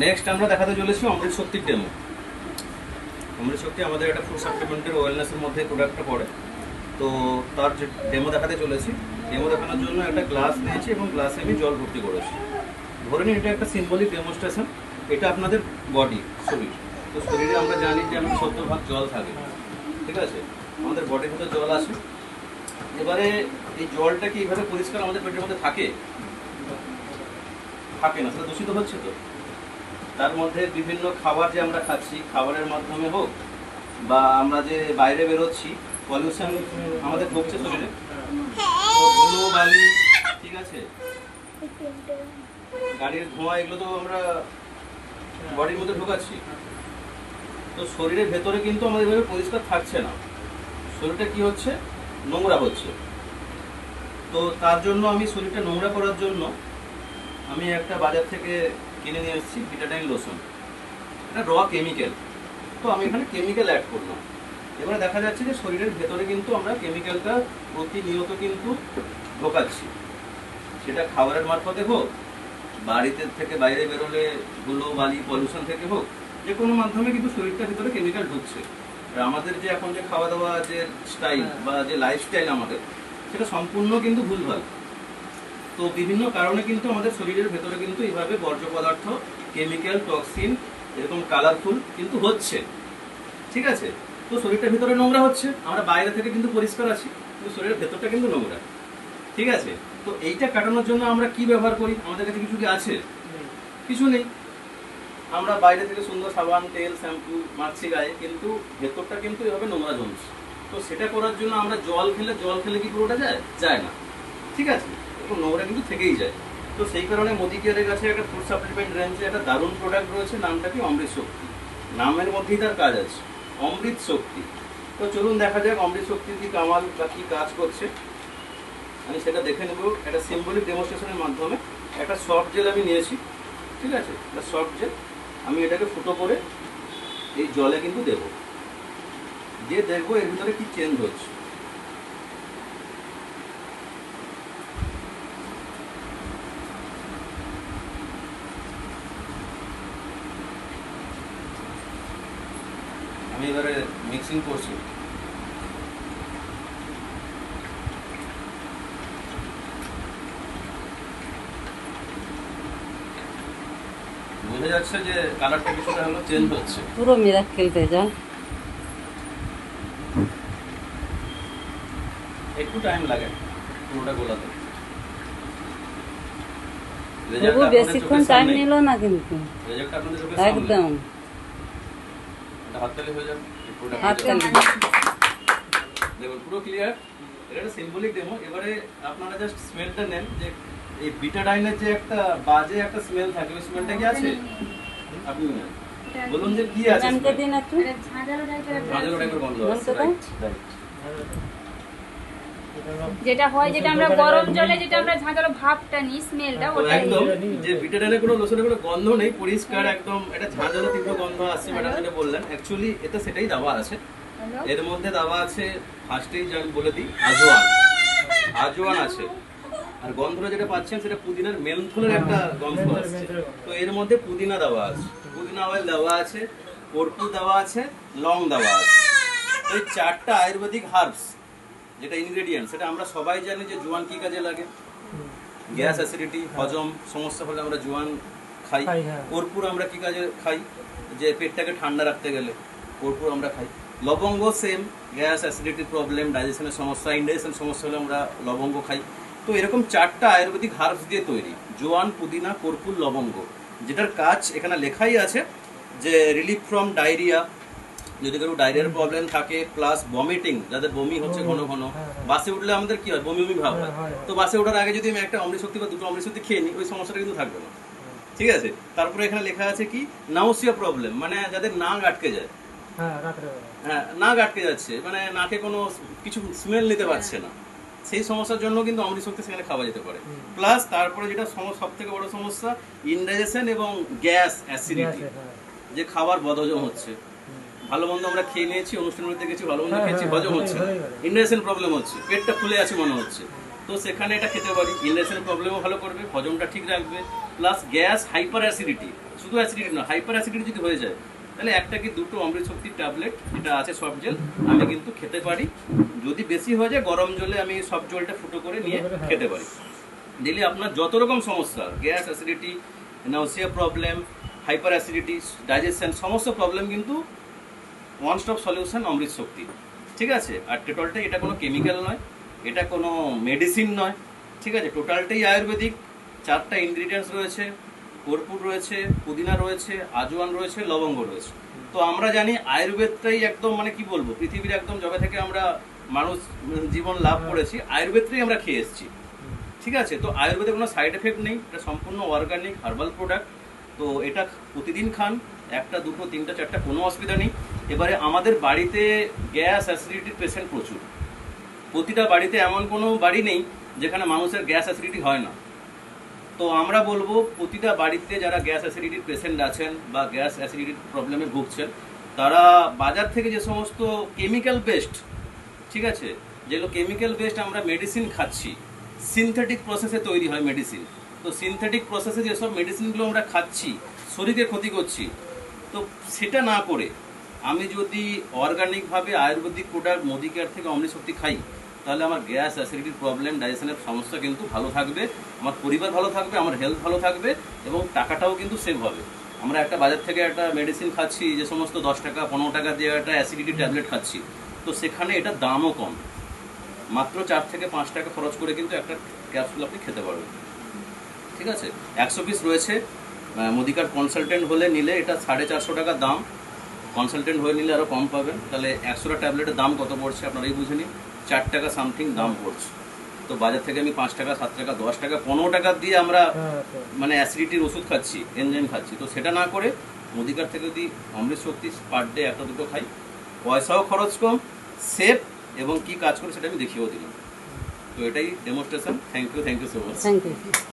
Next আমরা দেখাতে চলেছি অমৃত শক্তির ডেমো। অমৃত শক্তি আমাদের একটা ফুড সাপ্লিমেন্টের ওয়েলনেসের মধ্যে প্রোডাক্টটা পড়ে, তো তার যে ডেমো দেখাতে চলেছি। ডেমো দেখানোর জন্য একটা গ্লাস নিয়েছি এবং গ্লাসে আমি জল ভর্তি করেছি। ধরে নিন এটা একটা সিম্বলিক ডেমনস্ট্রেশন। এটা আপনাদের বডি, শরীর। তো শরীরে আমরা জানি যে আমাদের 70% জল থাকে, ঠিক আছে? আমাদের বডির মধ্যে জল আসে। এবারে এই জলটা কি এইভাবে পরিষ্কার আমাদের পেটের মধ্যে থাকে? থাকে না, সেটা দূষিত হচ্ছে। তো তার মধ্যে বিভিন্ন খাবার যে আমরা খাচ্ছি, খাবারের মাধ্যমে হোক বা আমরা যে বাইরে বেরোচ্ছি, পলিউশন আমাদের ঢুকছে শরীরে, ধুলো বালি, ঠিক আছে, গাড়ির ধোঁয়া, এগুলো তো আমরা বডির মধ্যে ঢোকাচ্ছি। তো শরীরের ভেতরে কিন্তু আমাদের এভাবে পরিষ্কার থাকছে না, শরীরটা কি হচ্ছে, নোংরা হচ্ছে। তো তার জন্য আমি শরীরটা নোংরা করার জন্য আমি একটা বাজার থেকে কিনে নিয়ে এসেছি বিটাডাইন লোশন। এটা র কেমিক্যাল, তো আমি এখানে কেমিক্যাল অ্যাড করলাম। এবারে দেখা যাচ্ছে যে শরীরের ভেতরে কিন্তু আমরা কেমিক্যালটা প্রতিনিয়ত কিন্তু ঢোকাচ্ছি, সেটা খাবারের মারফতে হোক, বাড়িতে থেকে বাইরে বেরোলে ধুলো বালি পলিউশন থেকে হোক, যে কোনো মাধ্যমে কিন্তু শরীরটার ভিতরে কেমিক্যাল ঢুকছে। আর আমাদের যে এখন যে খাওয়া দাওয়া যে স্টাইল বা যে লাইফস্টাইল আমাদের, সেটা সম্পূর্ণ কিন্তু ভুলভাল। তো বিভিন্ন কারণে কিন্তু আমাদের শরীরের ভেতরে কিন্তু এইভাবে বর্জ্য পদার্থ, কেমিক্যাল, টক্সিন, এরকম কালারফুল কিন্তু হচ্ছে, ঠিক আছে? তো শরীরটার ভিতরে নোংরা হচ্ছে, আমরা বাইরে থেকে কিন্তু পরিষ্কার আছি, কিন্তু শরীরের ভেতরটা কিন্তু নোংরা, ঠিক আছে? তো এইটা কাটানোর জন্য আমরা কি ব্যবহার করি? আমাদের কাছে কিছু কি আছে? কিছু নেই। আমরা বাইরে থেকে সুন্দর সাবান, তেল, শ্যাম্পু মাখছি গায়ে, কিন্তু ভেতরটা কিন্তু এভাবে নোংরা জমছে। তো সেটা করার জন্য আমরা জল খেলে কি পুরোটা যায়? যায় না, ঠিক আছে? এরকম নোংরা কিন্তু থেকেই যায়। তো সেই কারণে মোদি কেয়ারের কাছে একটা ফুড সাপ্লিমেন্ট রেঞ্জে একটা দারুণ প্রোডাক্ট রয়েছে, নামটা কি অমৃত শক্তি। নামের মধ্যেই তার কাজ আছে, অমৃত শক্তি। তো চলুন দেখা যাক অমৃত শক্তির কি কামাল বা কি কাজ করছে, আমি সেটা দেখে নেব একটা সিম্বলিক ডেমনস্ট্রেশনের মাধ্যমে। একটা সফট জেল আমি নিয়েছি, ঠিক আছে? একটা সফট জেল আমি এটাকে ফুটো করে এই জলে কিন্তু দেব, দিয়ে দেখবো এর ভিতরে কি চেঞ্জ হচ্ছে। আমি এবারে মিক্সিং করছি। বোঝা যাচ্ছে যে কালারটা কিছুটা হলো চেঞ্জ হচ্ছে, পুরো মিরাক্কেল হয়ে যায়। একটু টাইম লাগে পুরোটা গোলাতে। তবু বেশিক্ষণ টাইম নিল না কিন্তু, রেজাল্টটা আপনাদের চোখের সামনে একদম হাততালি হয়ে যাবে। হাততালি। দেখুন পুরো ক্লিয়ার। এটা একটা সিম্বলিক ডেমো। এবারে আপনারা জাস্ট স্মেলটা নেন, যে এই বিটাডাইনের যে একটা বাজে একটা স্মেল থাকে, ওই স্মেলটা কি আছে? আপনি বলুন যে কি আছে? জানতে দিন একটু। ঝাঁঝালো টাইপের গন্ধ আছে, রাইট রাইট। যেটা হয়, যেটা আমরা গরম জলে যেটা আমরা ঝাঁঝালো ভাবটা নিই, স্মেলটা ওটা একদম যে বিটাডাইনের কোনো লোশনের কোনো গন্ধ নেই, পরিষ্কার একদম। এটা ঝাঁঝালো তীব্র গন্ধ আসছে, ম্যাডাম যেটা বললেন, অ্যাকচুয়ালি এতে সেটাই দেওয়া আছে। এর মধ্যে দেওয়া আছে, ফার্স্টেই বলে দিই, আজওয়ান। আজওয়ান আছে। আর গন্ধটা যেটা পাচ্ছেন সেটা পুদিনার মেন্থলের একটা গন্ধ আসছে। তো এর মধ্যে পুদিনা দেওয়া আছে, পুদিনা অয়েল দেওয়া আছে, কর্পূর দেওয়া আছে, লং দেওয়া আছে। তো এই চারটা আয়ুর্বেদিক হার্বস যেটা ইনগ্রেডিয়েন্ট, সেটা আমরা সবাই জানি যে জোয়ান কি কাজে লাগে। গ্যাস, অ্যাসিডিটি, হজম সমস্যা হলে আমরা জোয়ান খাই। কর্পূর আমরা কি কাজে খাই? যে পেটটাকে ঠান্ডা রাখতে গেলে কর্পূর আমরা খাই। লবঙ্গ সেম, গ্যাস, অ্যাসিডিটি প্রবলেম, ডাইজেশনের সমস্যা, ইনডাইজেশন সমস্যা হলে আমরা লবঙ্গ খাই। তো এরকম চারটা আয়ুর্বেদিক হার্বস দিয়ে তৈরি, জোয়ান, পুদিনা, কর্পূর, লবঙ্গ, যেটার কাজ এখানে লেখাই আছে যে রিলিফ ফ্রম ডায়রিয়া, যদি কারো ডায়রিয়ার প্রবলেম থাকে, প্লাস ভমিটিং, যাদের বমি হচ্ছে ঘন ঘন, বাসে উঠলে আমাদের কি হয়, বমি বমি ভাব হয়। তো বাসে ওঠার আগে যদি আমি একটা অমৃত শক্তি বা দুটো অমৃত শক্তি খেয়ে নিই, ওই সমস্যাটা কিন্তু থাকবে না, ঠিক আছে? তারপরে এখানে লেখা আছে কি, নাউসিয়া প্রবলেম, মানে যাদের নাক আটকে যায়, হ্যাঁ নাক আটকে যাচ্ছে, মানে নাকে কোনো কিছু স্মেল নিতে পারছে না, সেই সমস্যার জন্য কিন্তু অমৃত শক্তি সেখানে খাওয়া যেতে পারে। প্লাস তারপরে যেটা সব থেকে বড় সমস্যা, ইনডাইজেশন এবং গ্যাস, অ্যাসিডিটি, যে খাবার বদহজম হচ্ছে, ভালো মন্দ আমরা খেয়ে নিয়েছি, অনুষ্ঠান বাড়িতে গেছি, ভালো মন্দ খেয়েছি, হজম হচ্ছে না, ইনডাইজেশন প্রবলেম হচ্ছে, পেটটা ফুলে আছে মনে হচ্ছে, তো সেখানে এটা খেতে পারি, ইনলেশন প্রবলেমও ভালো করবে, হজমটা ঠিক রাখবে, প্লাস গ্যাস, হাইপার অ্যাসিডিটি, শুধু অ্যাসিডিটি না, হাইপার অ্যাসিডিটি যদি হয়ে যায় তাহলে একটা কি দুটো অমৃত শক্তির ট্যাবলেট যেটা আছে সফট জেল আমি কিন্তু খেতে পারি। যদি বেশি হয়ে যায় গরম জলে আমি সফট জলটা ফুটো করে নিয়ে খেতে পারি। দিলে আপনার যত রকম সমস্যা, gas, acidity, নাউসিয়া problem, hyper acidity, digestion, সমস্ত প্রবলেম কিন্তু ওয়ান স্টপ সলিউশন অমৃত শক্তি। ঠিক আছে? আর টোটালটাই এটা কোনো কেমিক্যাল নয়, এটা কোনো মেডিসিন নয়। ঠিক আছে? টোটালটাই আয়ুর্বেদিক। 4টা ইনগ্রিডিয়েন্টস রয়েছে, কর্পূর রয়েছে, পুদিনা রয়েছে, আজওয়ান রয়েছে, লবঙ্গ রয়েছে। তো আমরা জানি আয়ুর্বেদটাই একদম মানে কি বলবো, পৃথিবীর একদম যবে থেকে আমরা মানুষ জীবন লাভ করেছি আয়ুর্বেদটাই আমরা খেয়ে এসেছি। ঠিক আছে? তো আয়ুর্বেদে কোনো সাইড এফেক্ট নেই, এটা সম্পূর্ণ অর্গানিক হার্বাল প্রোডাক্ট। তো এটা প্রতিদিন খান, 1টা 2টো 3টা 4টা কোনো অসুবিধা নেই। এবারে আমাদের বাড়িতে গ্যাস অ্যাসিডিটির পেশেন্ট প্রচুর, প্রতিটা বাড়িতে এমন কোনো বাড়ি নেই যেখানে মানুষের গ্যাস অ্যাসিডিটি হয় না। তো আমরা বলবো প্রতিটা বাড়িতে যারা গ্যাস অ্যাসিডিটির পেশেন্ট আছেন বা গ্যাস অ্যাসিডিটির প্রবলেমে ভুগছেন, তারা বাজার থেকে যে সমস্ত কেমিক্যাল বেসড, ঠিক আছে, যেগুলো কেমিক্যাল বেসড আমরা মেডিসিন খাচ্ছি, সিনথেটিক প্রসেসে তৈরি হয় মেডিসিন। তো সিনথেটিক প্রসেসে যেসব মেডিসিনগুলো আমরা খাচ্ছি শরীরকে ক্ষতি করছি, তো সেটা না করে আমি যদি অর্গানিকভাবে আয়ুর্বেদিক প্রোডাক্ট মোদি কেয়ার থেকে অমৃত শক্তি খাই, তাহলে আমার গ্যাস অ্যাসিডিটির প্রবলেম, ডাইজেশনের সমস্যা কিন্তু ভালো থাকবে, আমার পরিবার ভালো থাকবে, আমার হেলথ ভালো থাকবে এবং টাকাটাও কিন্তু সেভ হবে। আমরা একটা বাজার থেকে একটা মেডিসিন খাচ্ছি, যে সমস্ত 10 টাকা 15 টাকা দিয়ে একটা অ্যাসিডিটি ট্যাবলেট খাচ্ছি, তো সেখানে এটার দামও কম, মাত্র 4 থেকে 5 টাকা খরচ করে কিন্তু একটা ক্যাপসুল আপনি খেতে পারবেন। ঠিক আছে? 100 পিস রয়েছে। মোদিকার কনসালটেন্ট হলে নিলে এটা 450 টাকা দাম, কনসালটেন্ট হয়ে নিলে আরও কম পাবেন। তাহলে 100টা ট্যাবলেটের দাম কত পড়ছে আপনারাই বুঝে নিন, 4 টাকা সামথিং দাম পড়ছে। তো বাজার থেকে আমি 5 টাকা 7 টাকা 10 টাকা 15 টাকা দিয়ে আমরা মানে অ্যাসিডিটির ওষুধ খাচ্ছি, এনজাইম খাচ্ছি। তো সেটা না করে মোদিকার থেকে যদি অমৃত শক্তি পার ডে 1টা 2টো খাই, পয়সাও খরচ কম, সেফ, এবং কি কাজ করে সেটা আমি দেখিয়েও দিলাম। তো এটাই demonstration. Thank you so much. Thank you.